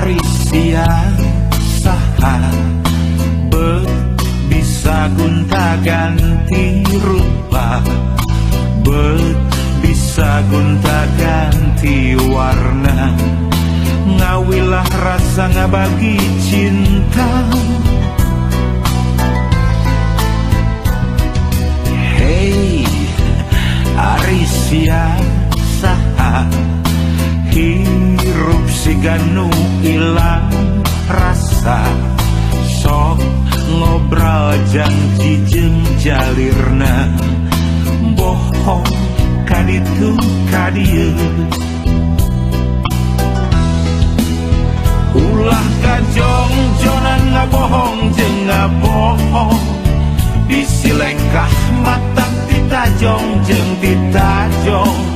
Arisia saha bisa gonta ganti rupa, bisa gonta ganti warna, ngawilah rasa ngabagi cinta. Hey Arisia saha hirup siganu ilang rasa, sok ngobrol janji jeung jalirna, bohong kaditu kadieu, ulah kajongjonan ngabohong jeung ngabohong, bisi lengkah mata ditajong jeung ditajong,